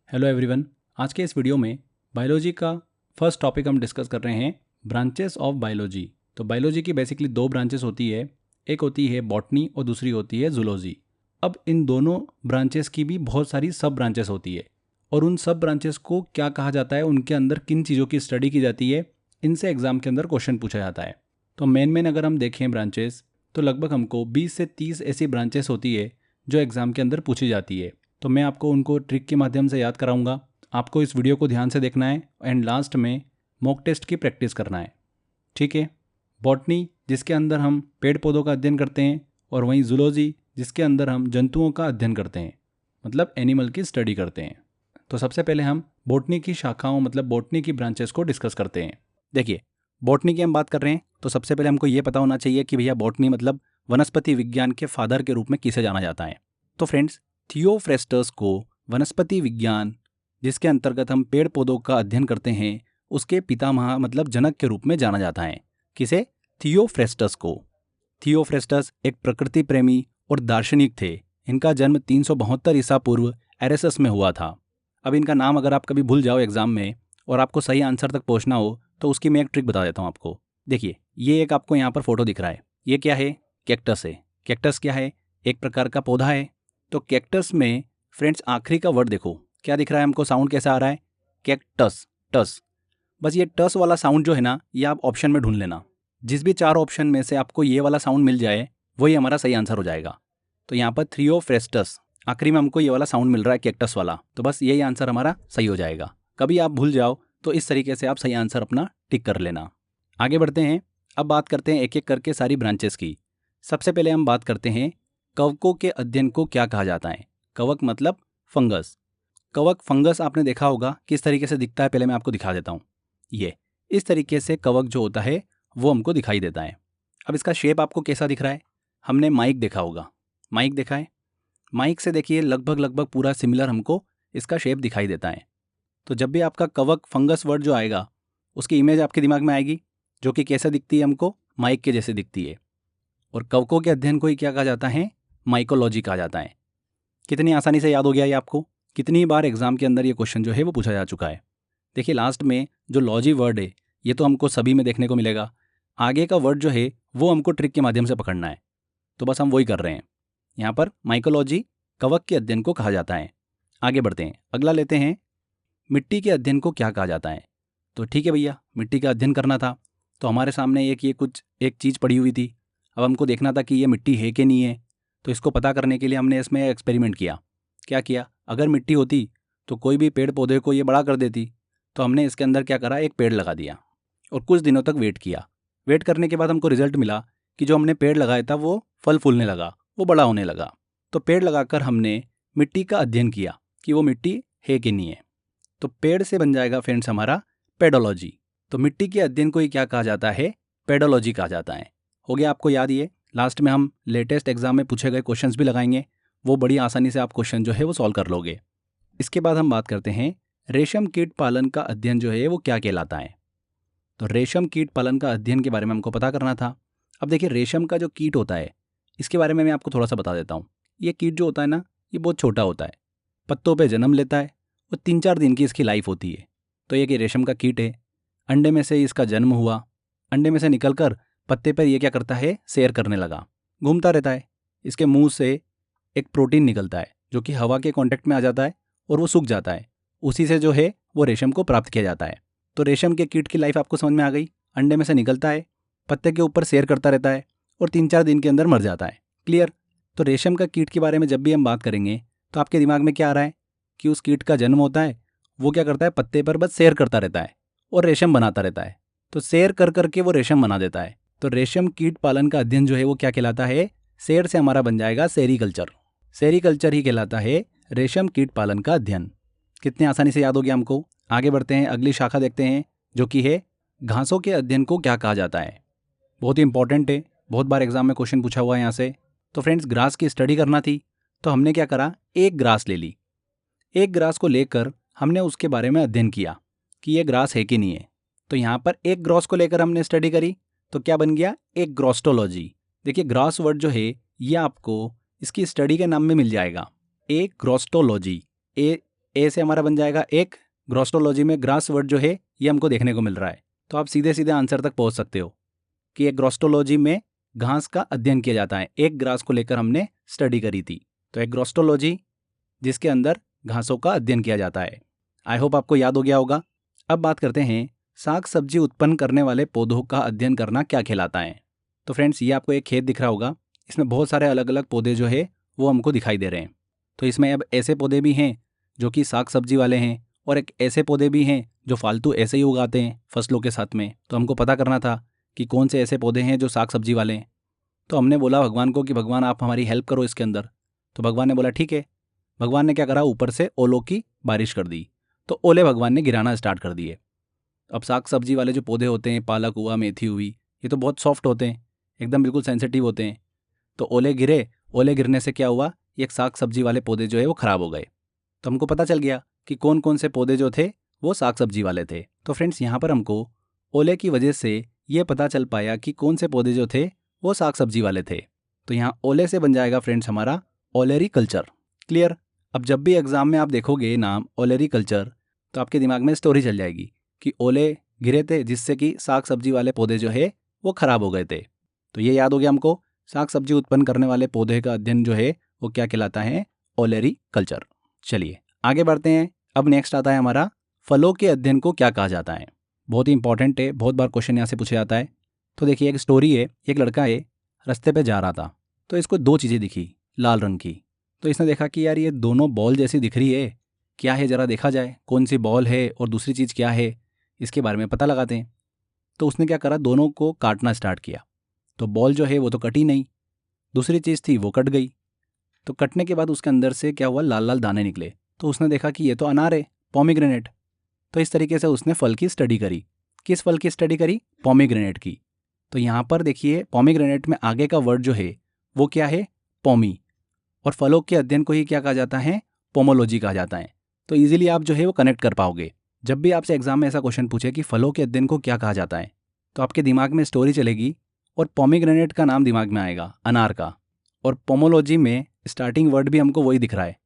Hello everyone. आज के इस वीडियो में बायोलॉजी का फर्स्ट टॉपिक हम डिस्कस कर रहे हैं, ब्रांचेस ऑफ बायोलॉजी। तो बायोलॉजी की बेसिकली दो ब्रांचेस होती है, एक होती है बॉटनी और दूसरी होती है जूलॉजी। अब इन दोनों ब्रांचेस की भी बहुत सारी सब ब्रांचेस होती है और उन सब ब्रांचेस को क्या कहा जाता है, उनके अंदर किन चीज़ों की स्टडी की जाती है, इनसे एग्जाम के अंदर क्वेश्चन पूछा जाता है। तो मेन अगर हम देखें ब्रांचेस, तो लगभग हमको 20 से 30 ऐसी ब्रांचेस होती है जो एग्ज़ाम के अंदर पूछी जाती है। तो मैं आपको उनको ट्रिक के माध्यम से याद कराऊंगा। आपको इस वीडियो को ध्यान से देखना है एंड लास्ट में मॉक टेस्ट की प्रैक्टिस करना है, ठीक है। बॉटनी जिसके अंदर हम पेड़ पौधों का अध्ययन करते हैं और वहीं जूलॉजी जिसके अंदर हम जंतुओं का अध्ययन करते हैं, मतलब एनिमल की स्टडी करते हैं। तो सबसे पहले हम बॉटनी की शाखाओं मतलब बॉटनी की ब्रांचेस को डिस्कस करते हैं। देखिए, बॉटनी की हम बात कर रहे हैं तो सबसे पहले हमको ये पता होना चाहिए कि भैया बॉटनी मतलब वनस्पति विज्ञान के फादर के रूप में किसे जाना जाता है। तो फ्रेंड्स, थियोफ्रेस्टस को वनस्पति विज्ञान जिसके अंतर्गत हम पेड़ पौधों का अध्ययन करते हैं उसके पितामह मतलब जनक के रूप में जाना जाता है। किसे? थियोफ्रेस्टस को। थियोफ्रेस्टस एक प्रकृति प्रेमी और दार्शनिक थे। इनका जन्म 372 ईसा पूर्व एरेसस में हुआ था। अब इनका नाम अगर आप कभी भूल जाओ एग्जाम में और आपको सही आंसर तक पहुंचना हो तो उसकी मैं एक ट्रिक बता देता हूं आपको। देखिए, ये एक आपको यहाँ पर फोटो दिख रहा है, ये क्या है? कैक्टस है। कैक्टस क्या है? एक प्रकार का पौधा है। तो कैक्टस में फ्रेंड्स आखिरी का वर्ड देखो, क्या दिख रहा है हमको? साउंड कैसा आ रहा है? कैक्टस, टस। बस ये टस वाला साउंड जो है ना, ये आप ऑप्शन में ढूंढ लेना। जिस भी 4 ऑप्शन में से आपको ये वाला साउंड मिल जाए वही हमारा सही आंसर हो जाएगा। तो यहाँ पर थियोफ्रेस्टस, आखिरी में हमको ये वाला साउंड मिल रहा है कैक्टस वाला, तो बस यही आंसर हमारा सही हो जाएगा। कभी आप भूल जाओ तो इस तरीके से आप सही आंसर अपना टिक कर लेना। आगे बढ़ते हैं, अब बात करते हैं एक एक करके सारी ब्रांचेस की। सबसे पहले हम बात करते हैं कवकों के अध्ययन को क्या कहा जाता है। कवक मतलब फंगस। कवक फंगस आपने देखा होगा किस तरीके से दिखता है, पहले मैं आपको दिखा देता हूँ। ये इस तरीके से कवक जो होता है वो हमको दिखाई देता है। अब इसका शेप आपको कैसा दिख रहा है? हमने माइक देखा होगा, माइक देखा है? माइक से देखिए लगभग पूरा सिमिलर हमको इसका शेप दिखाई देता है। तो जब भी आपका कवक फंगस वर्ड जो आएगा उसकी इमेज आपके दिमाग में आएगी, जो कि कैसे दिखती है? हमको माइक के जैसे दिखती है। और कवकों के अध्ययन को ही क्या कहा जाता है? माइकोलॉजी कहा जाता है। कितनी आसानी से याद हो गया ये आपको? कितनी बार एग्जाम के अंदर ये क्वेश्चन जो है वो पूछा जा चुका है। देखिए, लास्ट में जो लॉजी वर्ड है ये तो हमको सभी में देखने को मिलेगा, आगे का वर्ड जो है वो हमको ट्रिक के माध्यम से पकड़ना है। तो बस हम वही कर रहे हैं। यहाँ पर माइकोलॉजी कवक के अध्ययन को कहा जाता है। आगे बढ़ते हैं, अगला लेते हैं, मिट्टी के अध्ययन को क्या कहा जाता है। तो ठीक है भैया, मिट्टी का अध्ययन करना था तो हमारे सामने एक चीज़ पड़ी हुई थी। अब हमको देखना था कि ये मिट्टी है कि नहीं है। तो इसको पता करने के लिए हमने इसमें एक्सपेरिमेंट किया। क्या किया? अगर मिट्टी होती तो कोई भी पेड़ पौधे को ये बड़ा कर देती। तो हमने इसके अंदर क्या करा, एक पेड़ लगा दिया और कुछ दिनों तक वेट किया। वेट करने के बाद हमको रिजल्ट मिला कि जो हमने पेड़ लगाया था वो फल फूलने लगा, वो बड़ा होने लगा। तो पेड़ लगाकर हमने मिट्टी का अध्ययन किया कि वो मिट्टी है कि नहीं है। तो पेड़ से बन जाएगा फ्रेंड्स हमारा पेडोलॉजी। तो मिट्टी के अध्ययन को ही क्या कहा जाता है? पेडोलॉजी कहा जाता है। हो गया आपको याद? ये लास्ट में हम लेटेस्ट एग्जाम में पूछे गए क्वेश्चंस भी लगाएंगे, वो बड़ी आसानी से आप क्वेश्चन जो है वो सॉल्व कर लोगे। इसके बाद हम बात करते हैं रेशम कीट पालन का अध्ययन जो है वो क्या कहलाता है। तो रेशम कीट पालन का अध्ययन के बारे में हमको पता करना था। अब देखिए, रेशम का जो कीट होता है इसके बारे में मैं आपको थोड़ा सा बता देता हूँ। ये कीट जो होता है ना, ये बहुत छोटा होता है, पत्तों पे जन्म लेता है और 3-4 दिन की इसकी लाइफ होती है। तो ये कि रेशम का कीट है, अंडे में से इसका जन्म हुआ, अंडे में से निकलकर पत्ते पर ये क्या करता है? सैर करने लगा, घूमता रहता है। इसके मुंह से एक प्रोटीन निकलता है जो कि हवा के कांटेक्ट में आ जाता है और वो सूख जाता है। उसी से जो है वो रेशम को प्राप्त किया जाता है। तो रेशम के कीट की लाइफ आपको समझ में आ गई। अंडे में से निकलता है, पत्ते के ऊपर सैर करता रहता है और 3-4 दिन के अंदर मर जाता है। क्लियर? तो रेशम का कीट के बारे में जब भी हम बात करेंगे तो आपके दिमाग में क्या आ रहा है कि उस कीट का जन्म होता है, वो क्या करता है? पत्ते पर बस सैर करता रहता है और रेशम बनाता रहता है। तो सैर कर करके वो रेशम बना देता है। तो रेशम कीट पालन का अध्ययन जो है वो क्या कहलाता है? सैर से हमारा बन जाएगा सेरीकल्चर। सेरीकल्चर ही कहलाता है रेशम कीट पालन का अध्ययन। कितने आसानी से याद हो गया हमको। आगे बढ़ते हैं, अगली शाखा देखते हैं जो कि है घासों के अध्ययन को क्या कहा जाता है। बहुत ही इंपॉर्टेंट है, बहुत बार एग्जाम में क्वेश्चन पूछा हुआ है यहाँ से। तो फ्रेंड्स, ग्रास की स्टडी करना थी तो हमने क्या करा, एक ग्रास ले ली। एक ग्रास को लेकर हमने उसके बारे में अध्ययन किया कि ये ग्रास है कि नहीं है। तो यहाँ पर एक ग्रास को लेकर हमने स्टडी करी तो क्या बन गया? एक ग्रोस्टोलॉजी। देखिए, ग्रास वर्ड जो है ये आपको इसकी स्टडी के नाम में मिल जाएगा, एक ग्रोस्टोलॉजी। ए ए से हमारा बन जाएगा एक, ग्रोस्टोलॉजी में ग्रास वर्ड जो है ये हमको देखने को मिल रहा है। तो आप सीधे सीधे आंसर तक पहुंच सकते हो कि एक ग्रोस्टोलॉजी में घास का अध्ययन किया जाता है। एक ग्रास को लेकर हमने स्टडी करी थी, तो एक ग्रोस्टोलॉजी जिसके अंदर घासों का अध्ययन किया जाता है। आई होप आपको याद हो गया होगा। अब बात करते हैं साग सब्जी उत्पन्न करने वाले पौधों का अध्ययन करना क्या कहलाता है। तो फ्रेंड्स, ये आपको एक खेत दिख रहा होगा, इसमें बहुत सारे अलग अलग पौधे जो है वो हमको दिखाई दे रहे हैं। तो इसमें अब ऐसे पौधे भी हैं जो कि साग सब्जी वाले हैं, और एक ऐसे पौधे भी हैं जो फालतू ऐसे ही उगाते हैं फसलों के साथ में। तो हमको पता करना था कि कौन से ऐसे पौधे हैं जो साग सब्जी वाले हैं। तो हमने बोला भगवान को कि भगवान आप हमारी हेल्प करो इसके अंदर। तो भगवान ने बोला ठीक है। भगवान ने क्या करा, ऊपर से ओलों की बारिश कर दी। तो ओले भगवान ने गिराना स्टार्ट कर दिए। अब साग सब्जी वाले जो पौधे होते हैं, पालक हुआ, मेथी हुई, ये तो बहुत सॉफ्ट होते हैं, एकदम बिल्कुल सेंसिटिव होते हैं। तो ओले गिरे, ओले गिरने से क्या हुआ, ये साग सब्जी वाले पौधे जो है वो ख़राब हो गए। तो हमको पता चल गया कि कौन कौन से पौधे जो थे वो साग सब्जी वाले थे। तो फ्रेंड्स, यहाँ पर हमको ओले की वजह से ये पता चल पाया कि कौन से पौधे जो थे वो साग सब्जी वाले थे। तो यहाँ ओले से बन जाएगा फ्रेंड्स हमारा ओलेरीकल्चर। क्लियर। अब जब भी एग्जाम में आप देखोगे नाम ओलेरीकल्चर, तो आपके दिमाग में स्टोरी चल जाएगी कि ओले गिरे थे जिससे कि साग सब्जी वाले पौधे जो है वो खराब हो गए थे। तो ये याद हो गया हमको, साग सब्जी उत्पन्न करने वाले पौधे का अध्ययन जो है वो क्या कहलाता है, ओलेरीकल्चर। चलिए आगे बढ़ते हैं। अब नेक्स्ट आता है हमारा फलों के अध्ययन को क्या कहा जाता है। बहुत ही इंपॉर्टेंट है, बहुत बार क्वेश्चन यहाँ से पूछा जाता है। तो देखिए, एक स्टोरी है, एक लड़का है, रास्ते पे जा रहा था, तो इसको दो चीज़ें दिखी लाल रंग की। तो इसने देखा कि यार ये दोनों बॉल जैसी दिख रही है, क्या है ज़रा देखा जाए, कौन सी बॉल है और दूसरी चीज़ क्या है, इसके बारे में पता लगाते हैं। तो उसने क्या करा, दोनों को काटना स्टार्ट किया। तो बॉल जो है वो तो कटी नहीं, दूसरी चीज़ थी वो कट गई। तो कटने के बाद उसके अंदर से क्या हुआ, लाल लाल दाने निकले। तो उसने देखा कि ये तो अनार है, पोमीग्रेनेट। तो इस तरीके से उसने फल की स्टडी करी। किस फल की स्टडी करी, पोमीग्रेनेट की। तो यहाँ पर देखिए, पोमीग्रेनेट में आगे का वर्ड जो है वो क्या है, पोमी। और फलों के अध्ययन को ही क्या कहा जाता है, पोमोलॉजी कहा जाता है। तो इजीली आप जो है वो कनेक्ट कर पाओगे। जब भी आपसे एग्जाम में ऐसा क्वेश्चन पूछे कि फलों के अध्ययन को क्या कहा जाता है, तो आपके दिमाग में स्टोरी चलेगी और पोमीग्रेनेट का नाम दिमाग में आएगा, अनार का। और पोमोलॉजी में स्टार्टिंग वर्ड भी हमको वही दिख रहा है,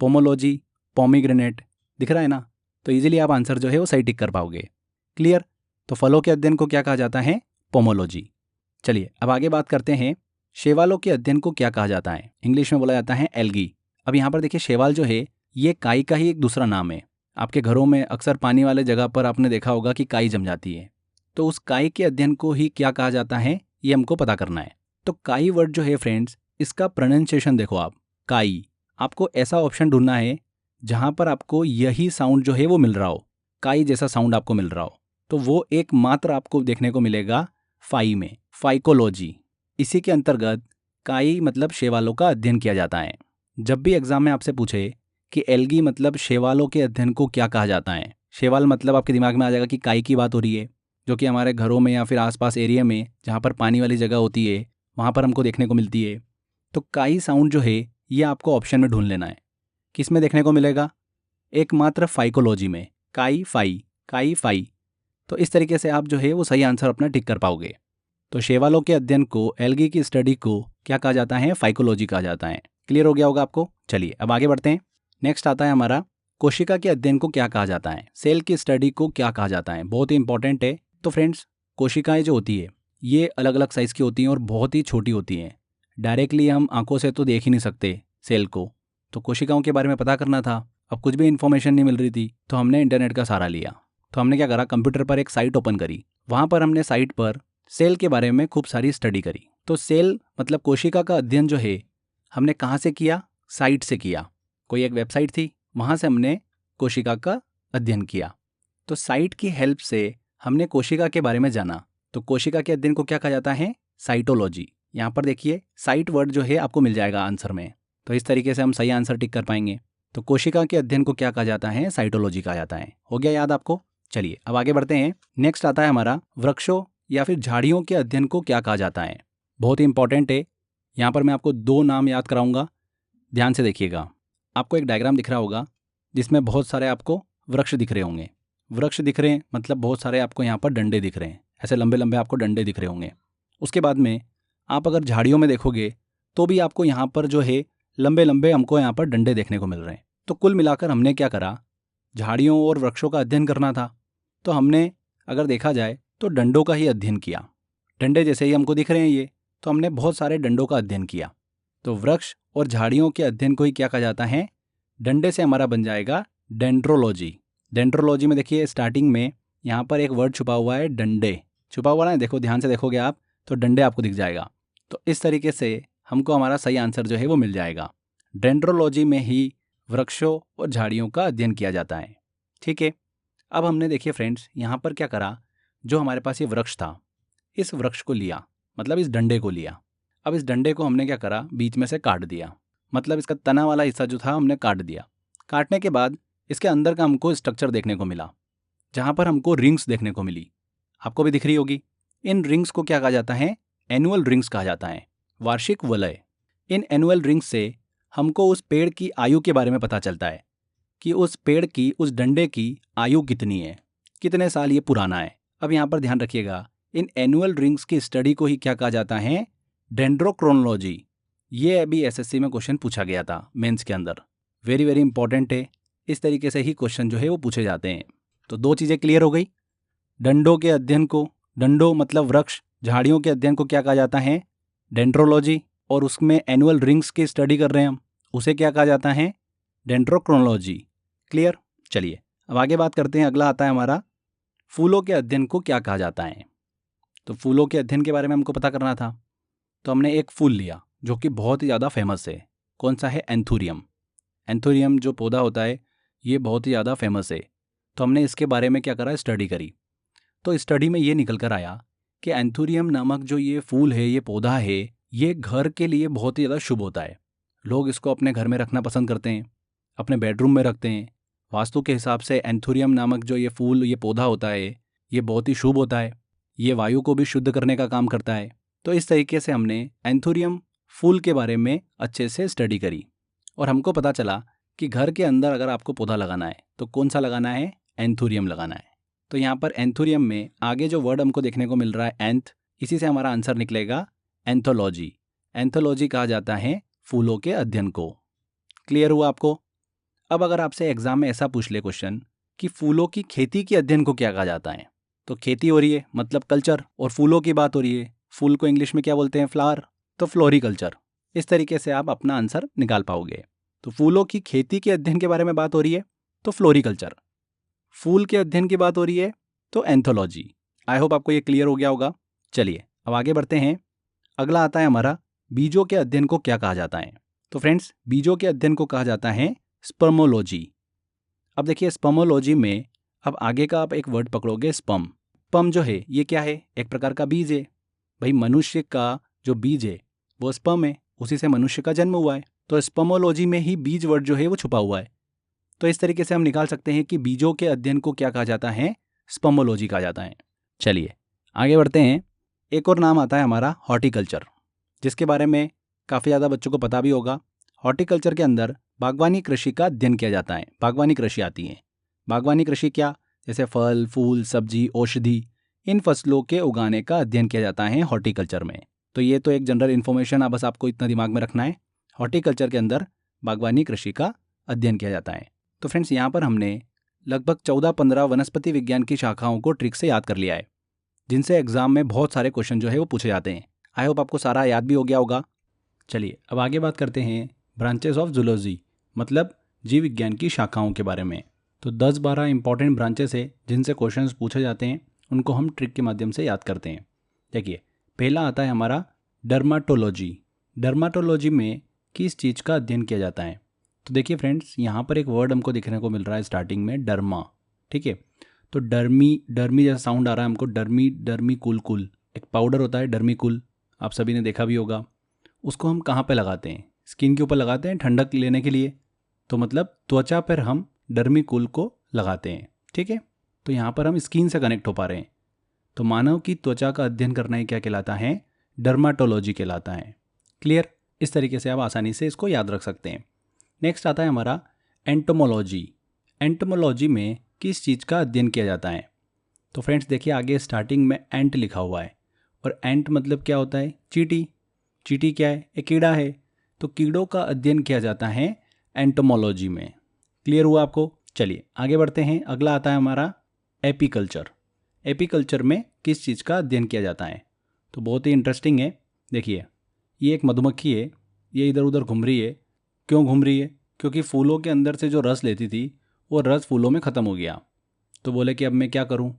पोमोलॉजी, पोमीग्रेनेट दिख रहा है ना। तो इजीली आप आंसर जो है वो सही टिक कर पाओगे। क्लियर। तो फलों के अध्ययन को क्या कहा जाता है, पोमोलॉजी। चलिए अब आगे बात करते हैं, शैवालों के अध्ययन को क्या कहा जाता है। इंग्लिश में बोला जाता है एल्गी। अब यहाँ पर देखिए, शैवाल जो है ये काई का ही एक दूसरा नाम है। आपके घरों में अक्सर पानी वाले जगह पर आपने देखा होगा कि काई जम जाती है। तो उस काई के अध्ययन को ही क्या कहा जाता है, ये हमको पता करना है। तो काई वर्ड जो है फ्रेंड्स, इसका प्रोनाउंसिएशन देखो आप, काई। आपको ऐसा ऑप्शन ढूंढना है जहाँ पर आपको यही साउंड जो है वो मिल रहा हो, काई जैसा साउंड आपको मिल रहा हो। तो वो एकमात्र आपको देखने को मिलेगा फाई में, फाइकोलॉजी। इसी के अंतर्गत काई मतलब शैवालों का अध्ययन किया जाता है। जब भी एग्जाम में आपसे पूछे कि एल्गी मतलब शैवालों के अध्ययन को क्या कहा जाता है, शैवाल मतलब आपके दिमाग में आ जाएगा कि काई की बात हो रही है, जो कि हमारे घरों में या फिर आसपास एरिया में जहाँ पर पानी वाली जगह होती है वहाँ पर हमको देखने को मिलती है। तो काई साउंड जो है ये आपको ऑप्शन में ढूंढ लेना है। किस में देखने को मिलेगा, एकमात्र फाइकोलॉजी में, काई फाई, काई फाई। तो इस तरीके से आप जो है वो सही आंसर अपना टिक कर पाओगे। तो शैवालों के अध्ययन को, एल्गी की स्टडी को क्या कहा जाता है, फाइकोलॉजी कहा जाता है। क्लियर हो गया होगा आपको। चलिए अब आगे बढ़ते हैं। नेक्स्ट आता है हमारा, कोशिका के अध्ययन को क्या कहा जाता है, सेल की स्टडी को क्या कहा जाता है। बहुत ही इंपॉर्टेंट है। तो फ्रेंड्स, कोशिकाएं जो होती है ये अलग अलग साइज़ की होती हैं और बहुत ही छोटी होती हैं। डायरेक्टली हम आंखों से तो देख ही नहीं सकते सेल को। तो कोशिकाओं के बारे में पता करना था, अब कुछ भी इन्फॉर्मेशन नहीं मिल रही थी, तो हमने इंटरनेट का सहारा लिया। तो हमने क्या करा, कंप्यूटर पर एक साइट ओपन करी। वहाँ पर हमने साइट पर सेल के बारे में खूब सारी स्टडी करी। तो सेल मतलब कोशिका का अध्ययन जो है हमने कहाँ से किया, साइट से किया। कोई एक वेबसाइट थी, वहाँ से हमने कोशिका का अध्ययन किया। तो साइट की हेल्प से हमने कोशिका के बारे में जाना। तो कोशिका के अध्ययन को क्या कहा जाता है, साइटोलॉजी। यहाँ पर देखिए, साइट वर्ड जो है आपको मिल जाएगा आंसर में। तो इस तरीके से हम सही आंसर टिक कर पाएंगे। तो कोशिका के अध्ययन को क्या कहा जाता है, साइटोलॉजी कहा जाता है। हो गया याद आपको। चलिए अब आगे बढ़ते हैं। नेक्स्ट आता है हमारा, वृक्षों या फिर झाड़ियों के अध्ययन को क्या कहा जाता है। बहुत ही इंपॉर्टेंट है। यहाँ पर मैं आपको दो नाम याद कराऊंगा, ध्यान से देखिएगा। आपको एक डायग्राम दिख रहा होगा जिसमें बहुत सारे आपको वृक्ष दिख रहे होंगे। वृक्ष दिख रहे हैं मतलब बहुत सारे आपको यहाँ पर डंडे दिख रहे हैं, ऐसे लंबे लंबे आपको डंडे दिख रहे होंगे। उसके बाद में आप अगर झाड़ियों में देखोगे तो भी आपको यहाँ पर जो है लंबे लंबे हमको यहाँ पर डंडे देखने को मिल रहे हैं। तो कुल मिलाकर हमने क्या करा, झाड़ियों और वृक्षों का अध्ययन करना था। तो हमने अगर देखा जाए तो डंडों का ही अध्ययन किया। डंडे जैसे ही हमको दिख रहे हैं ये, तो हमने बहुत सारे डंडों का अध्ययन किया। तो वृक्ष और झाड़ियों के अध्ययन को ही क्या कहा जाता है, डंडे से हमारा बन जाएगा डेंड्रोलॉजी। डेंड्रोलॉजी में देखिए स्टार्टिंग में यहाँ पर एक वर्ड छुपा हुआ है, डंडे छुपा हुआ है, देखो ध्यान से देखोगे आप तो डंडे आपको दिख जाएगा। तो इस तरीके से हमको हमारा सही आंसर जो है वो मिल जाएगा। डेंड्रोलॉजी में ही वृक्षों और झाड़ियों का अध्ययन किया जाता है। ठीक है, अब हमने देखिए फ्रेंड्स यहाँ पर क्या करा, जो हमारे पास ये वृक्ष था, इस वृक्ष को लिया, मतलब इस डंडे को लिया। अब इस डंडे को हमने क्या करा, बीच में से काट दिया, मतलब इसका तना वाला हिस्सा जो था हमने काट दिया। काटने के बाद इसके अंदर का हमको स्ट्रक्चर देखने को मिला, जहाँ पर हमको रिंग्स देखने को मिली, आपको भी दिख रही होगी। इन रिंग्स को क्या कहा जाता है, एनुअल रिंग्स कहा जाता है, वार्षिक वलय। इन एनुअल रिंग्स से हमको उस पेड़ की आयु के बारे में पता चलता है कि उस पेड़ की, उस डंडे की आयु कितनी है, कितने साल ये पुराना है। अब यहाँ पर ध्यान रखिएगा, इन एनुअल रिंग्स की स्टडी को ही क्या कहा जाता है, डेंड्रोक्रोनोलॉजी। ये अभी एसएससी में क्वेश्चन पूछा गया था मेंस के अंदर, वेरी वेरी इंपॉर्टेंट है। इस तरीके से ही क्वेश्चन जो है वो पूछे जाते हैं। तो दो चीज़ें क्लियर हो गई, डंडों के अध्ययन को, डंडों मतलब वृक्ष, झाड़ियों के अध्ययन को क्या कहा जाता है, डेंड्रोलॉजी, और उसमें एनुअल रिंग्स की स्टडी कर रहे हैं हम, उसे क्या कहा जाता है, डेंड्रोक्रोनोलॉजी। क्लियर। चलिए अब आगे बात करते हैं। अगला आता है हमारा, फूलों के अध्ययन को क्या कहा जाता है। तो फूलों के अध्ययन के बारे में हमको पता करना था, तो हमने एक फूल लिया जो कि बहुत ही ज़्यादा फेमस है। कौन सा है, एंथुरियम। एंथुरियम जो पौधा होता है ये बहुत ही ज़्यादा फेमस है। तो हमने इसके बारे में क्या करा, स्टडी करी। तो स्टडी में ये निकल कर आया कि एंथुरियम नामक जो ये फूल है, ये पौधा है, ये घर के लिए बहुत ही ज़्यादा शुभ होता है। लोग इसको अपने घर में रखना पसंद करते हैं, अपने बेडरूम में रखते हैं। वास्तु के हिसाब से एंथुरियम नामक जो ये फूल, ये पौधा होता है, ये बहुत ही शुभ होता है। ये वायु को भी शुद्ध करने का काम करता है। तो इस तरीके से हमने एंथुरियम फूल के बारे में अच्छे से स्टडी करी और हमको पता चला कि घर के अंदर अगर आपको पौधा लगाना है तो कौन सा लगाना है, एंथुरियम लगाना है। तो यहाँ पर एंथुरियम में आगे जो वर्ड हमको देखने को मिल रहा है एंथ, इसी से हमारा आंसर निकलेगा एंथोलॉजी। एंथोलॉजी कहा जाता है फूलों के अध्ययन को। क्लियर हुआ आपको। अब अगर आपसे एग्जाम में ऐसा पूछ ले क्वेश्चन कि फूलों की खेती के अध्ययन को क्या कहा जाता है, तो खेती हो रही है मतलब कल्चर, और फूलों की बात हो रही है, फूल को इंग्लिश में क्या बोलते हैं, फ्लावर, तो फ्लोरिकल्चर। इस तरीके से आप अपना आंसर निकाल पाओगे। तो फूलों की खेती के अध्ययन के बारे में बात हो रही है तो फ्लोरिकल्चर, फूल के अध्ययन की बात हो रही है तो एंथोलॉजी। आई होप आपको ये क्लियर हो गया होगा। चलिए अब आगे बढ़ते हैं। अगला आता है हमारा, बीजों के अध्ययन को क्या कहा जाता है। तो फ्रेंड्स, बीजों के अध्ययन को कहा जाता है स्पर्मोलॉजी। अब देखिए स्पर्मोलॉजी में अब आगे का आप एक वर्ड पकड़ोगे, स्पर्म। स्पर्म जो है ये क्या है, एक प्रकार का बीज है। भाई मनुष्य का जो बीज है वो स्पर्म है, उसी से मनुष्य का जन्म हुआ है। तो स्पर्मोलॉजी में ही बीज वर्ड जो है वो छुपा हुआ है। तो इस तरीके से हम निकाल सकते हैं कि बीजों के अध्ययन को क्या कहा जाता है, स्पर्मोलॉजी कहा जाता है। चलिए आगे बढ़ते हैं। एक और नाम आता है हमारा हॉर्टिकल्चर, जिसके बारे में काफ़ी ज़्यादा बच्चों को पता भी होगा। हॉर्टिकल्चर के अंदर बागवानी कृषि का अध्ययन किया जाता है। बागवानी कृषि आती है। बागवानी कृषि क्या, जैसे फल, फूल, सब्जी, औषधि, इन फसलों के उगाने का अध्ययन किया जाता है हॉर्टिकल्चर में। तो ये तो एक जनरल इन्फॉर्मेशन है, बस आपको इतना दिमाग में रखना है। हॉर्टिकल्चर के अंदर बागवानी कृषि का अध्ययन किया जाता है। तो फ्रेंड्स यहाँ पर हमने लगभग 14-15 वनस्पति विज्ञान की शाखाओं को ट्रिक से याद कर लिया है, जिनसे एग्जाम में बहुत सारे क्वेश्चन जो है वो पूछे जाते हैं। आई होप आपको सारा याद भी हो गया होगा। चलिए अब आगे बात करते हैं ब्रांचेस ऑफ जूलॉजी, मतलब जीव विज्ञान की शाखाओं के बारे में। तो 10-12 इंपॉर्टेंट ब्रांचेस है जिनसे क्वेश्चंस पूछे जाते हैं, उनको हम ट्रिक के माध्यम से याद करते हैं। देखिए पहला आता है हमारा डर्माटोलॉजी। डर्माटोलॉजी में किस चीज़ का अध्ययन किया जाता है। तो देखिए फ्रेंड्स, यहाँ पर एक वर्ड हमको देखने को मिल रहा है स्टार्टिंग में, डर्मा। ठीक है, तो डर्मी जैसा साउंड आ रहा है हमको, डर्मीकुल। एक पाउडर होता है डर्मीकुल, आप सभी ने देखा भी होगा। उसको हम कहाँ पे लगाते हैं, स्किन के ऊपर लगाते हैं ठंडक लेने के लिए। तो मतलब त्वचा पर हम डर्मीकुल को लगाते हैं। ठीक है, तो यहाँ पर हम स्किन से कनेक्ट हो पा रहे हैं। तो मानव की त्वचा का अध्ययन करना ही क्या कहलाता है, डर्माटोलॉजी कहलाता है। क्लियर। इस तरीके से आप आसानी से इसको याद रख सकते हैं। नेक्स्ट आता है हमारा एंटोमोलॉजी। एंटोमोलॉजी में किस चीज़ का अध्ययन किया जाता है। तो फ्रेंड्स देखिए आगे स्टार्टिंग में एंट लिखा हुआ है, और एंट मतलब क्या होता है, चींटी। चींटी क्या है, एक कीड़ा है। तो कीड़ों का अध्ययन किया जाता है एंटोमोलॉजी में। क्लियर हुआ आपको? चलिए आगे बढ़ते हैं। अगला आता है हमारा एपीकल्चर। एपीकल्चर में किस चीज़ का अध्ययन किया जाता है? तो बहुत ही इंटरेस्टिंग है। देखिए, ये एक मधुमक्खी है, ये इधर उधर घूम रही है। क्यों घूम रही है? क्योंकि फूलों के अंदर से जो रस लेती थी वो रस फूलों में ख़त्म हो गया। तो बोले कि अब मैं क्या करूं?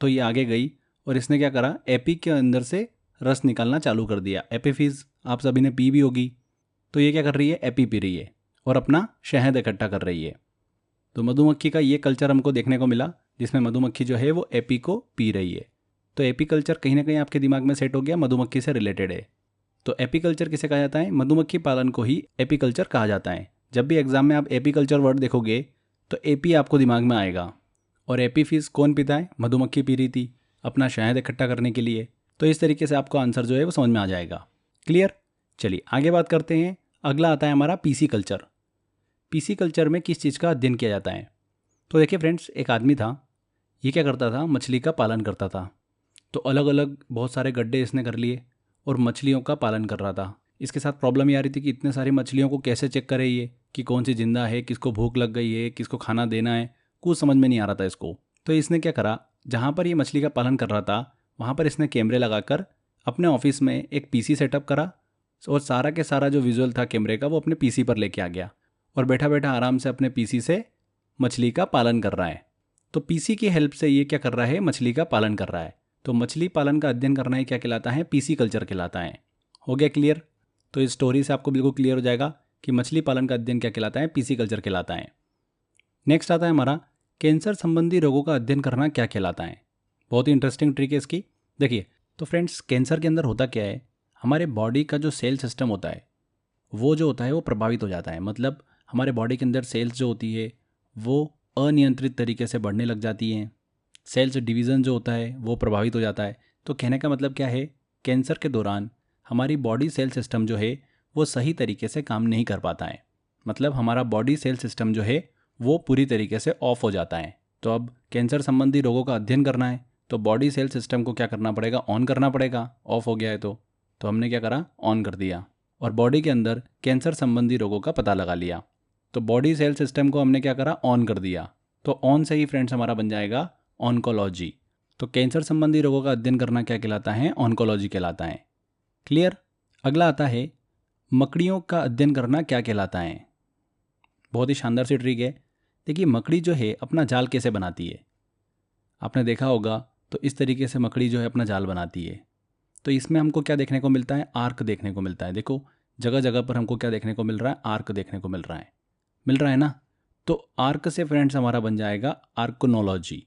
तो ये आगे गई और इसने क्या करा, एपी के अंदर से रस निकालना चालू कर दिया। एपीफिज आप सभी ने पी भी होगी। तो ये क्या कर रही है, एपी पी रही है और अपना शहद इकट्ठा कर रही है। तो मधुमक्खी का ये कल्चर हमको देखने को मिला, जिसमें मधुमक्खी जो है वो एपी को पी रही है। तो एपी कल्चर कहीं ना कहीं आपके दिमाग में सेट हो गया, मधुमक्खी से रिलेटेड है। तो एपीकल्चर किसे कहा जाता है? मधुमक्खी पालन को ही एपीकल्चर कहा जाता है। जब भी एग्जाम में आप एपीकल्चर वर्ड देखोगे तो एपी आपको दिमाग में आएगा। और एपीफिस कौन पीता है? मधुमक्खी पी रही थी अपना शहद इकट्ठा करने के लिए। तो इस तरीके से आपको आंसर जो है वो समझ में आ जाएगा। क्लियर? चलिए आगे बात करते हैं। अगला आता है हमारा पीसी कल्चर। पीसी कल्चर में किस चीज़ का अध्ययन किया जाता है? तो देखिए फ्रेंड्स, एक आदमी था, ये क्या करता था, मछली का पालन करता था। तो अलग अलग बहुत सारे गड्ढे इसने कर लिए और मछलियों का पालन कर रहा था। इसके साथ प्रॉब्लम ये आ रही थी कि इतने सारी मछलियों को कैसे चेक करे ये, कि कौन सी जिंदा है, किसको भूख लग गई है, किसको खाना देना है, कुछ समझ में नहीं आ रहा था इसको। तो इसने क्या करा, जहाँ पर ये मछली का पालन कर रहा था वहाँ पर इसने कैमरे लगाकर अपने ऑफिस में एक पीसी सेटअप करा और सारा के सारा जो विजुअल था कैमरे का वो अपने पीसी पर लेके आ गया और बैठा बैठा आराम से अपने पीसी से मछली का पालन कर रहा है। तो पीसी की हेल्प से ये क्या कर रहा है, मछली का पालन कर रहा है। तो मछली पालन का अध्ययन करना ही क्या कहलाता है? पीसी कल्चर कहलाता है। हो गया क्लियर? तो इस स्टोरी से आपको बिल्कुल क्लियर हो जाएगा कि मछली पालन का अध्ययन क्या कहलाता है, पीसी कल्चर कहलाता है। नेक्स्ट आता है हमारा कैंसर संबंधी रोगों का अध्ययन करना क्या कहलाता है। बहुत ही इंटरेस्टिंग ट्रिक है इसकी। देखिए तो फ्रेंड्स, कैंसर के अंदर होता क्या है, हमारे बॉडी का जो सेल सिस्टम होता है वो जो होता है वो प्रभावित हो जाता है। मतलब हमारे बॉडी के अंदर सेल्स जो होती है वो अनियंत्रित तरीके से बढ़ने लग जाती हैं। सेल्स डिवीज़न जो होता है वो प्रभावित हो जाता है। तो कहने का मतलब क्या है, कैंसर के दौरान हमारी बॉडी सेल सिस्टम जो है वो सही तरीके से काम नहीं कर पाता है। मतलब हमारा बॉडी सेल सिस्टम जो है वो पूरी तरीके से ऑफ हो जाता है। तो अब कैंसर संबंधी रोगों का अध्ययन करना है तो बॉडी सेल सिस्टम को क्या करना पड़ेगा, ऑन करना पड़ेगा। ऑफ हो गया है तो हमने क्या करा, ऑन कर दिया और बॉडी के अंदर कैंसर संबंधी रोगों का पता लगा लिया। तो बॉडी सेल सिस्टम को हमने क्या करा, ऑन कर दिया। तो ऑन से ही फ्रेंड्स हमारा बन जाएगा ऑन्कोलॉजी। तो कैंसर संबंधी रोगों का अध्ययन करना क्या कहलाता है, ऑन्कोलॉजी कहलाता है। क्लियर? अगला आता है मकड़ियों का अध्ययन करना क्या कहलाता है। बहुत ही शानदार सी ट्रिक है। देखिए मकड़ी जो है अपना जाल कैसे बनाती है, आपने देखा होगा। तो इस तरीके से मकड़ी जो है अपना जाल बनाती है। तो इसमें हमको क्या देखने को मिलता है, आर्क देखने को मिलता है। देखो जगह जगह पर हमको क्या देखने को मिल रहा है, आर्क देखने को मिल रहा है ना। तो आर्क से फ्रेंड्स हमारा बन जाएगा आर्कनोलॉजी।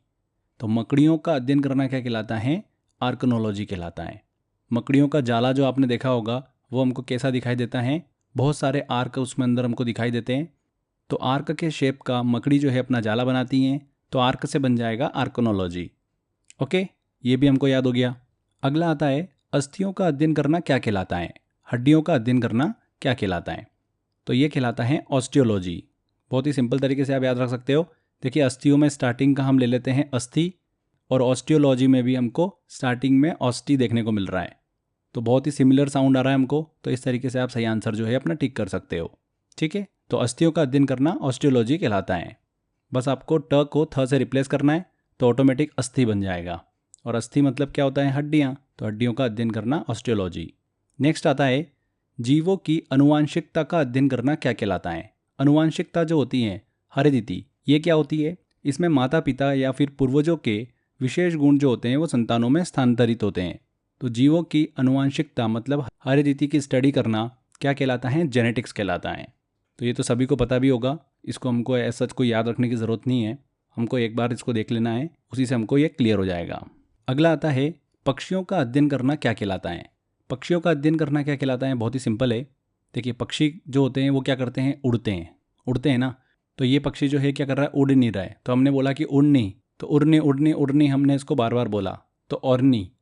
तो मकड़ियों का अध्ययन करना क्या कहलाता है, आर्कनोलॉजी कहलाता है। मकड़ियों का जाला जो आपने देखा होगा वो हमको कैसा दिखाई देता है, बहुत सारे आर्क उसमें अंदर हमको दिखाई देते हैं। तो आर्क के शेप का मकड़ी जो है अपना जाला बनाती हैं। तो आर्क से बन जाएगा आर्कनोलॉजी। ओके, ये भी हमको याद हो गया। अगला आता है अस्थियों का अध्ययन करना क्या कहलाता है, हड्डियों का अध्ययन करना क्या कहलाता है। तो ये कहलाता है ऑस्टियोलॉजी। बहुत ही सिंपल तरीके से आप याद रख सकते हो। देखिए अस्थियों में स्टार्टिंग का हम ले लेते हैं अस्थि और ऑस्टियोलॉजी में भी हमको स्टार्टिंग में ऑस्टी देखने को मिल रहा है। तो बहुत ही सिमिलर साउंड आ रहा है हमको। तो इस तरीके से आप सही आंसर जो है अपना टिक कर सकते हो। ठीक है, तो अस्थियों का अध्ययन करना ऑस्टियोलॉजी कहलाता है। बस आपको ट को थ से रिप्लेस करना है तो ऑटोमेटिक अस्थि बन जाएगा। और अस्थि मतलब क्या होता है, हड्डियाँ। तो हड्डियों का अध्ययन करना ऑस्टियोलॉजी। नेक्स्ट आता है जीवों की अनुवांशिकता का अध्ययन करना क्या कहलाता है। अनुवांशिकता जो होती है, हेरेडिटी, ये क्या होती है, इसमें माता पिता या फिर पूर्वजों के विशेष गुण जो होते हैं वो संतानों में स्थानांतरित होते हैं। तो जीवों की अनुवांशिकता मतलब हेरेडिटी की स्टडी करना क्या कहलाता है, जेनेटिक्स कहलाता है। तो ये तो सभी को पता भी होगा, इसको हमको ऐसा कोई याद रखने की ज़रूरत नहीं है। हमको एक बार इसको देख लेना है, उसी से हमको ये क्लियर हो जाएगा। अगला आता है पक्षियों का अध्ययन करना क्या कहलाता है। पक्षियों का अध्ययन करना क्या कहलाता है, बहुत ही सिंपल है। देखिए पक्षी जो होते हैं वो क्या करते हैं, उड़ते हैं ना। तो ये पक्षी जो है क्या कर रहा है, उड़ नहीं रहा है। तो हमने बोला कि उड़नी, तो उड़नी हमने इसको बार बार बोला। तो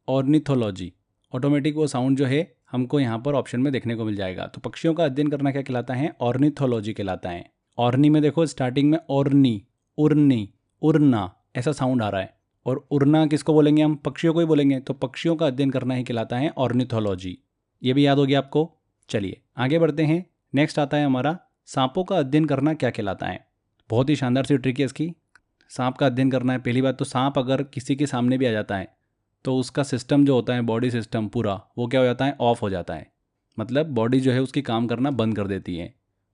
ऑर्निथोलॉजी, ऑटोमेटिक वो साउंड जो है हमको यहाँ पर ऑप्शन में देखने को मिल जाएगा। तो पक्षियों का अध्ययन करना क्या कहलाता है, ऑर्निथोलॉजी कहलाता है। ऑर्नी में देखो स्टार्टिंग में ओरनी, उड़नी, उड़ना ऐसा साउंड आ रहा है। और उड़ना किसको बोलेंगे, हम पक्षियों को ही बोलेंगे। तो पक्षियों का अध्ययन करना ही कहलाता है ऑर्निथोलॉजी। ये भी याद हो गया आपको। चलिए आगे बढ़ते हैं। नेक्स्ट आता है हमारा सांपों का अध्ययन करना क्या कहलाता है। बहुत ही शानदार सी ट्रिक है इसकी। सांप का अध्ययन करना है। पहली बात तो सांप अगर किसी के सामने भी आ जाता है तो उसका सिस्टम जो होता है, बॉडी सिस्टम पूरा, वो क्या हो जाता है, ऑफ हो जाता है। मतलब बॉडी जो है उसकी काम करना बंद कर देती है,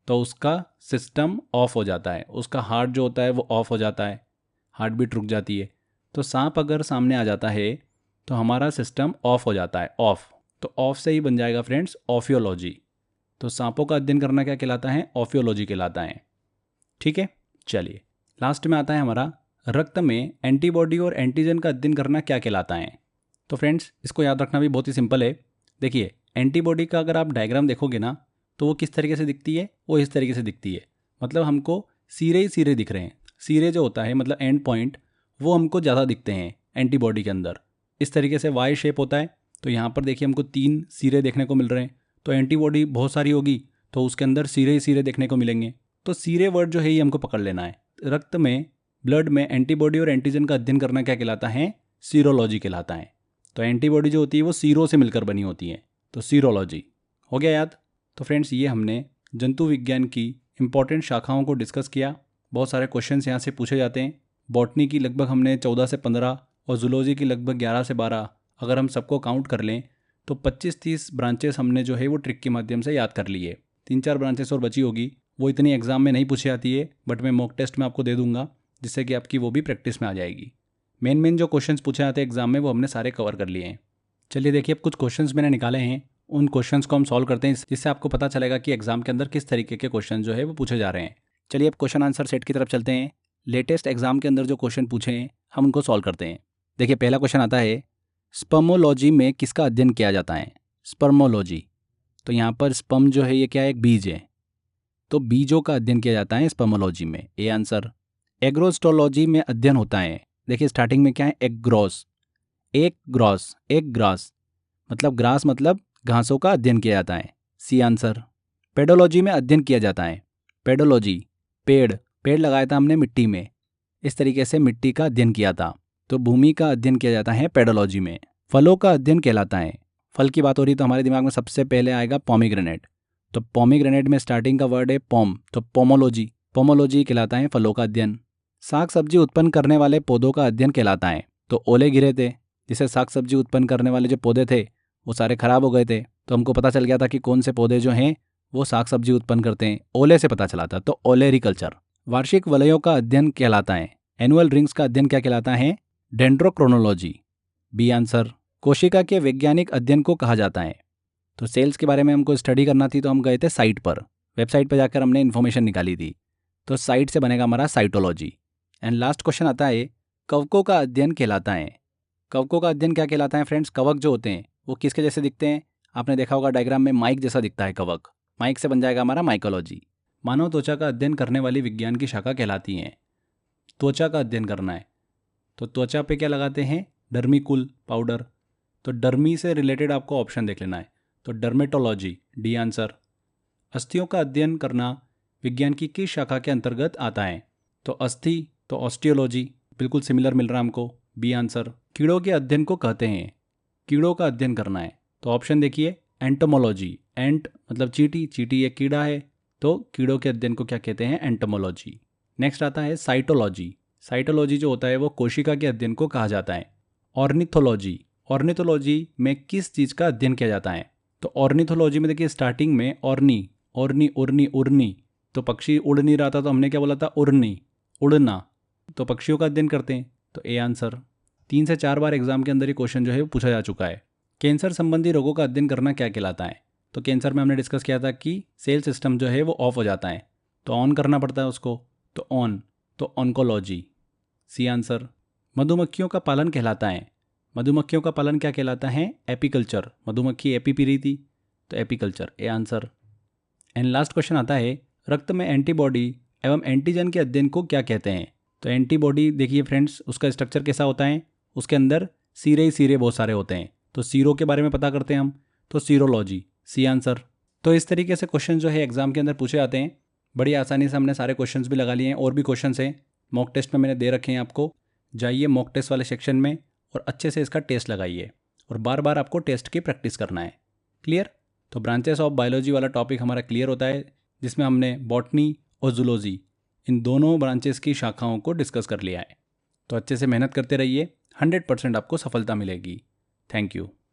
तो उसका सिस्टम ऑफ हो जाता है। उसका हार्ट जो होता है वो ऑफ हो जाता है, हार्ट बीट रुक जाती है। तो सांप अगर सामने आ जाता है तो हमारा सिस्टम ऑफ हो जाता है, ऑफ। तो ऑफ से ही बन जाएगा फ्रेंड्स ऑफियोलॉजी। तो सांपों का अध्ययन करना क्या कहलाता है, ऑफियोलॉजी कहलाता है। ठीक है, चलिए लास्ट में आता है हमारा रक्त में एंटीबॉडी और एंटीजन का अध्ययन करना क्या कहलाता है। तो फ्रेंड्स इसको याद रखना भी बहुत ही सिंपल है। देखिए एंटीबॉडी का अगर आप डायग्राम देखोगे ना तो वो किस तरीके से दिखती है, वो इस तरीके से दिखती है। मतलब हमको सिरे ही सिरे दिख रहे हैं। सिरे जो होता है मतलब एंड पॉइंट, वो हमको ज़्यादा दिखते हैं एंटीबॉडी के अंदर। इस तरीके से वाई शेप होता है। तो यहाँ पर देखिए हमको 3 सिरे देखने को मिल रहे हैं। तो एंटीबॉडी बहुत सारी होगी तो उसके अंदर सिरे ही सिरे देखने को मिलेंगे। तो सिरे वर्ड जो है ये हमको पकड़ लेना है। रक्त में, ब्लड में एंटीबॉडी और एंटीजन का अध्ययन करना क्या कहलाता है, सीरोलॉजी कहलाता है। तो एंटीबॉडी जो होती है वो सीरो से मिलकर बनी होती है, तो सीरोलॉजी हो गया याद। तो फ्रेंड्स ये हमने जंतु विज्ञान की इंपॉर्टेंट शाखाओं को डिस्कस किया। बहुत सारे क्वेश्चंस यहाँ से पूछे जाते हैं। बॉटनी की लगभग हमने 14 से 15 और जूलॉजी की लगभग 11 से 12, अगर हम सबको काउंट कर लें तो 25-30 ब्रांचेस हमने जो है वो ट्रिक के माध्यम से याद कर लिए। 3-4 ब्रांचेस और बची होगी, वो इतनी एग्जाम में नहीं पूछी जाती है, बट मैं मॉक टेस्ट में आपको दे दूंगा जिससे कि आपकी वो भी प्रैक्टिस में आ जाएगी। मेन जो क्वेश्चंस पूछे जाते हैं एग्जाम में वो हमने सारे कवर कर लिए हैं। चलिए देखिए अब कुछ क्वेश्चंस मैंने निकाले हैं, उन क्वेश्चंस को हम सॉल्व करते हैं जिससे आपको पता चलेगा कि एग्जाम के अंदर किस तरीके के क्वेश्चन जो है वो पूछे जा रहे हैं। चलिए अब क्वेश्चन आंसर सेट की तरफ चलते हैं। लेटेस्ट एग्जाम के अंदर जो क्वेश्चन पूछे हैं हम उनको सॉल्व करते हैं। देखिए पहला क्वेश्चन आता है, स्पर्मोलॉजी में किसका अध्ययन किया जाता है, स्पर्मोलॉजी। तो यहाँ पर स्पर्म जो है ये क्या है, एक बीज है, तो बीजों का अध्ययन किया जाता है स्पर्मोलॉजी में, ए आंसर। एग्रोस्टोलॉजी में अध्ययन होता है। देखिए स्टार्टिंग में क्या है, एग्रोस, एक ग्रॉस, एक ग्रास, मतलब ग्रास मतलब घासों का अध्ययन किया जाता है, सी आंसर। पेडोलॉजी में अध्ययन किया जाता है, पेडोलॉजी, पेड़, पेड़ लगाया था हमने मिट्टी में, इस तरीके से मिट्टी का अध्ययन किया था, तो भूमि का अध्ययन किया जाता है पेडोलॉजी में। फलों का अध्ययन कहलाता है, फल की बात हो रही तो हमारे दिमाग में सबसे पहले आएगा पोमीग्रेनेट। तो पोमीग्रेनेट में स्टार्टिंग का वर्ड है पोम, तो पोमोलॉजी, पोमोलॉजी कहलाता है फलों का अध्ययन। साग सब्जी उत्पन्न करने वाले पौधों का अध्ययन कहलाता है, तो ओले गिरे थे, जिससे साग सब्जी उत्पन्न करने वाले जो पौधे थे वो सारे खराब हो गए थे, तो हमको पता चल गया था कि कौन से पौधे जो हैं वो साग सब्जी उत्पन्न करते हैं, ओले से पता चला था, तो ओलेरिकल्चर। वार्षिक वलयों का अध्ययन कहलाता है, एनुअल रिंग्स का अध्ययन क्या कहलाता है, डेंड्रोक्रोनोलॉजी, बी आंसर। कोशिका के वैज्ञानिक अध्ययन को कहा जाता है, तो सेल्स के बारे में हमको स्टडी करना थी तो हम गए थे साइट पर, वेबसाइट पर जाकर हमने इन्फॉर्मेशन निकाली थी, तो साइट से बनेगा हमारा साइटोलॉजी। एंड लास्ट क्वेश्चन आता है, कवकों का अध्ययन कहलाता है। कवकों का अध्ययन क्या कहलाता है फ्रेंड्स, कवक जो होते हैं वो किसके जैसे दिखते हैं, आपने देखा होगा डायग्राम में माइक जैसा दिखता है कवक, माइक से बन जाएगा हमारा माइकोलॉजी। मानव त्वचा का अध्ययन करने वाली विज्ञान की शाखा कहलाती हैं। त्वचा का अध्ययन करना है तो त्वचा पे क्या लगाते हैं, डर्मिकुल पाउडर, तो डर्मी से रिलेटेड आपको ऑप्शन देख लेना है, तो डर्मेटोलॉजी, डी आंसर। अस्थियों का अध्ययन करना विज्ञान की किस शाखा के अंतर्गत आता है, तो अस्थि, तो ऑस्टियोलॉजी, बिल्कुल सिमिलर मिल रहा है हमको, बी आंसर। कीड़ों के अध्ययन को कहते हैं, कीड़ों का अध्ययन करना है तो ऑप्शन देखिए एंटोमोलॉजी, एंट मतलब चींटी, चींटी एक कीड़ा है, तो कीड़ों के अध्ययन को क्या कहते हैं, एंटोमोलॉजी। नेक्स्ट आता है साइटोलॉजी, साइटोलॉजी जो होता है वो कोशिका के अध्ययन को कहा जाता है। ऑर्निथोलॉजी, ऑर्निथोलॉजी में किस चीज़ का अध्ययन किया जाता है, तो ऑर्निथोलॉजी में देखिए स्टार्टिंग में ऑर्नी, ऑर्नी, उर्नी, उर्नी, तो पक्षी उड़ नहीं रहा था तो हमने क्या बोला था, उड़नी, उड़ना, तो पक्षियों का अध्ययन करते हैं, तो ए आंसर। 3 से 4 बार एग्जाम के अंदर ये क्वेश्चन जो है वो पूछा जा चुका है। कैंसर संबंधी रोगों का अध्ययन करना क्या कहलाता है, तो कैंसर में हमने डिस्कस किया था कि सेल सिस्टम जो है वो ऑफ हो जाता है तो ऑन करना पड़ता है उसको, तो ऑन, तो ऑन्कोलॉजी, सी आंसर। मधुमक्खियों का पालन कहलाता है, मधुमक्खियों का पालन क्या कहलाता है, एपीकल्चर, मधुमक्खी एपी पी रही थी तो apiculture, A answer. And last question आता है, रक्त में एंटीबॉडी एवं एंटीजन के अध्ययन को क्या कहते हैं, तो एंटीबॉडी देखिए फ्रेंड्स उसका स्ट्रक्चर कैसा होता है, उसके अंदर सीरे ही सीरे बहुत सारे होते हैं, तो सीरो के बारे में पता करते हैं हम, तो सीरोलॉजी, सी आंसर। तो इस तरीके से क्वेश्चन जो है एग्जाम के अंदर पूछे जाते हैं। बड़ी आसानी से हमने सारे क्वेश्चंस भी लगा लिए हैं, और भी क्वेश्चंस हैं मॉक टेस्ट में मैंने दे रखे हैं आपको, जाइए मॉक टेस्ट वाले सेक्शन में और अच्छे से इसका टेस्ट लगाइए, और बार बार आपको टेस्ट की प्रैक्टिस करना है। क्लियर। तो ब्रांचेस ऑफ बायोलॉजी वाला टॉपिक हमारा क्लियर होता है, जिसमें हमने बॉटनी और जूलॉजी इन दोनों ब्रांचेस की शाखाओं को डिस्कस कर लिया है। तो अच्छे से मेहनत करते रहिए, 100% आपको सफलता मिलेगी। Thank you.